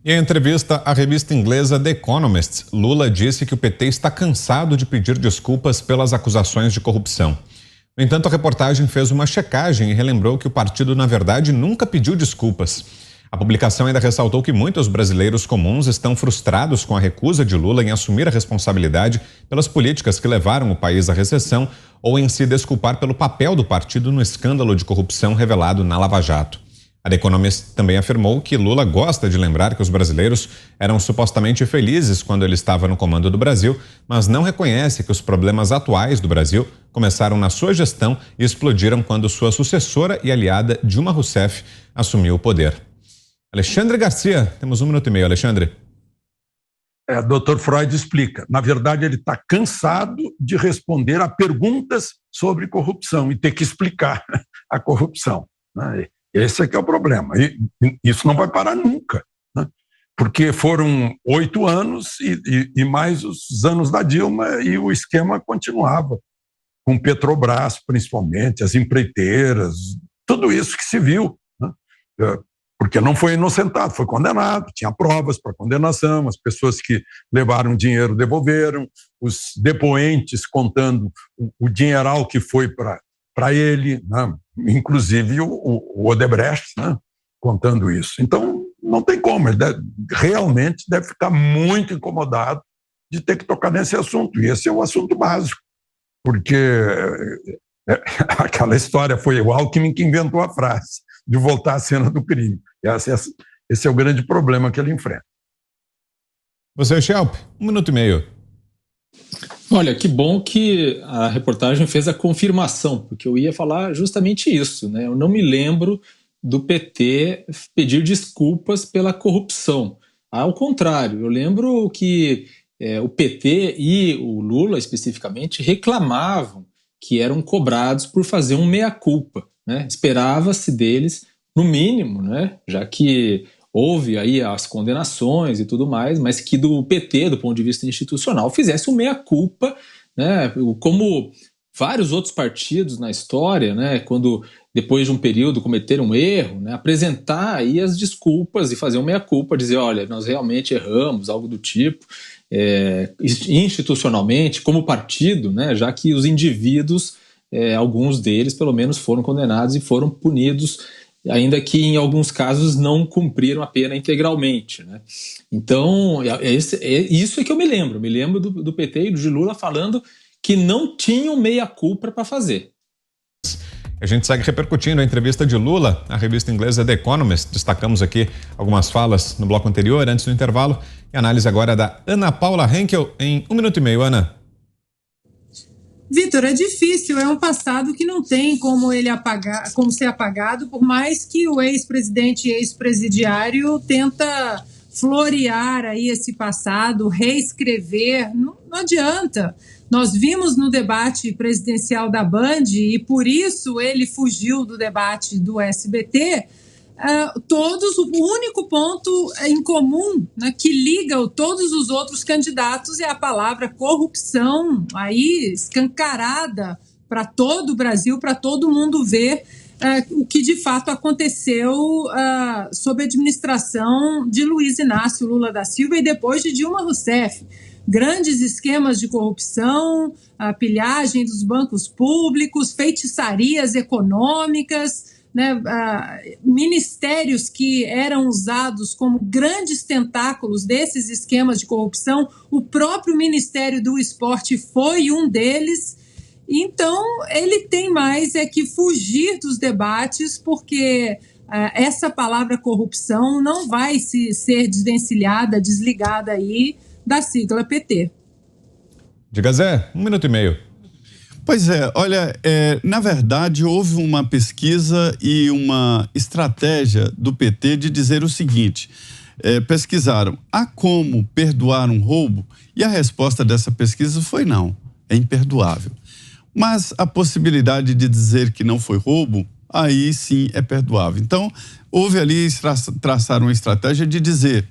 E em entrevista à revista inglesa The Economist, Lula disse que o PT está cansado de pedir desculpas pelas acusações de corrupção. No entanto, a reportagem fez uma checagem e relembrou que o partido, na verdade, nunca pediu desculpas. A publicação ainda ressaltou que muitos brasileiros comuns estão frustrados com a recusa de Lula em assumir a responsabilidade pelas políticas que levaram o país à recessão ou em se desculpar pelo papel do partido no escândalo de corrupção revelado na Lava Jato. A The Economist também afirmou que Lula gosta de lembrar que os brasileiros eram supostamente felizes quando ele estava no comando do Brasil, mas não reconhece que os problemas atuais do Brasil começaram na sua gestão e explodiram quando sua sucessora e aliada Dilma Rousseff assumiu o poder. Alexandre Garcia, temos 1 minuto e meio, Alexandre. Dr. Freud explica. Na verdade, ele está cansado de responder a perguntas sobre corrupção e ter que explicar a corrupção, né? Esse é que é o problema. E isso não vai parar nunca, né? Porque foram 8 anos e mais os anos da Dilma e o esquema continuava, com Petrobras, principalmente, as empreiteiras, tudo isso que se viu, né? Porque não foi inocentado, foi condenado, tinha provas para condenação, as pessoas que levaram dinheiro devolveram, os depoentes contando o dinheiral que foi para ele, né? Inclusive o Odebrecht, né? Contando isso. Então, não tem como, ele realmente deve ficar muito incomodado de ter que tocar nesse assunto, e esse é o assunto básico, porque aquela história foi o Alckmin que inventou a frase de voltar à cena do crime. Esse é o grande problema que ele enfrenta. Você, Schelp, 1 minuto e meio. Olha, que bom que a reportagem fez a confirmação, porque eu ia falar justamente isso, né? Eu não me lembro do PT pedir desculpas pela corrupção. Ao contrário, eu lembro que o PT e o Lula, especificamente, reclamavam que eram cobrados por fazer um meia-culpa, né? Esperava-se deles, no mínimo, né? Já que houve aí as condenações e tudo mais, mas que do PT, do ponto de vista institucional, fizesse um meia-culpa, né? Como vários outros partidos na história, né? Quando depois de um período cometeram um erro, né? Apresentar aí as desculpas e fazer um meia-culpa, dizer, olha, nós realmente erramos, algo do tipo, institucionalmente, como partido, né? Já que os indivíduos, alguns deles pelo menos foram condenados e foram punidos, ainda que em alguns casos não cumpriram a pena integralmente, né? Então, isso é que eu me lembro do PT e do Lula falando que não tinham meia-culpa para fazer. A gente segue repercutindo a entrevista de Lula, a revista inglesa The Economist. Destacamos aqui algumas falas no bloco anterior, antes do intervalo. E a análise agora é da Ana Paula Henkel, em 1 minuto e meio, Ana. Vitor, é difícil, é um passado que não tem como ser apagado, por mais que o ex-presidente e ex-presidiário tenta florear aí esse passado, reescrever, não adianta. Nós vimos no debate presidencial da Band, e por isso ele fugiu do debate do SBT, o único ponto em comum, né, que liga todos os outros candidatos é a palavra corrupção, aí escancarada para todo o Brasil, para todo mundo ver o que de fato aconteceu sob a administração de Luiz Inácio Lula da Silva e depois de Dilma Rousseff. Grandes esquemas de corrupção, a pilhagem dos bancos públicos, feitiçarias econômicas, né, ministérios que eram usados como grandes tentáculos desses esquemas de corrupção. O próprio Ministério do Esporte foi um deles. Então, ele tem mais que fugir dos debates, porque essa palavra corrupção não vai ser desvencilhada, desligada aí da sigla PT. Diga, Zé, 1 minuto e meio. Pois é, olha, na verdade houve uma pesquisa e uma estratégia do PT de dizer o seguinte, pesquisaram, há como perdoar um roubo? E a resposta dessa pesquisa foi não, é imperdoável. Mas a possibilidade de dizer que não foi roubo, aí sim é perdoável. Então, houve ali, traçaram uma estratégia de dizer,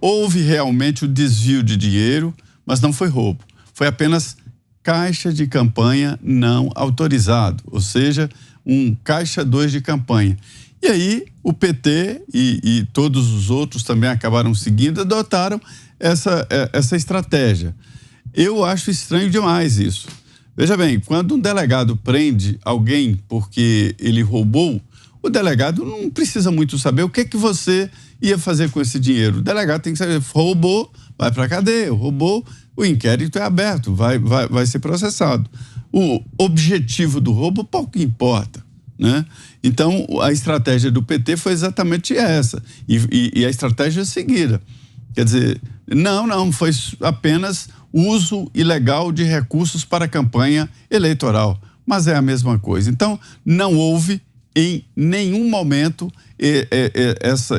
houve realmente o desvio de dinheiro, mas não foi roubo, foi apenas caixa de campanha não autorizado, ou seja, um caixa 2 de campanha. E aí o PT e todos os outros também acabaram seguindo, adotaram essa estratégia. Eu acho estranho demais isso. Veja bem, quando um delegado prende alguém porque ele roubou, o delegado não precisa muito saber o que você ia fazer com esse dinheiro. O delegado tem que saber, roubou, vai para a cadeia, roubou, o inquérito é aberto, vai ser processado. O objetivo do roubo pouco importa, né? Então, a estratégia do PT foi exatamente essa, e a estratégia seguida. Quer dizer, não, foi apenas uso ilegal de recursos para a campanha eleitoral, mas é a mesma coisa. Então, não houve em nenhum momento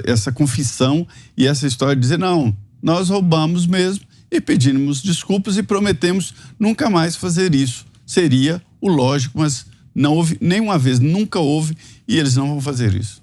essa confissão e essa história de dizer, não, nós roubamos mesmo e pedimos desculpas e prometemos nunca mais fazer isso. Seria o lógico, mas não houve nenhuma vez, nunca houve, e eles não vão fazer isso.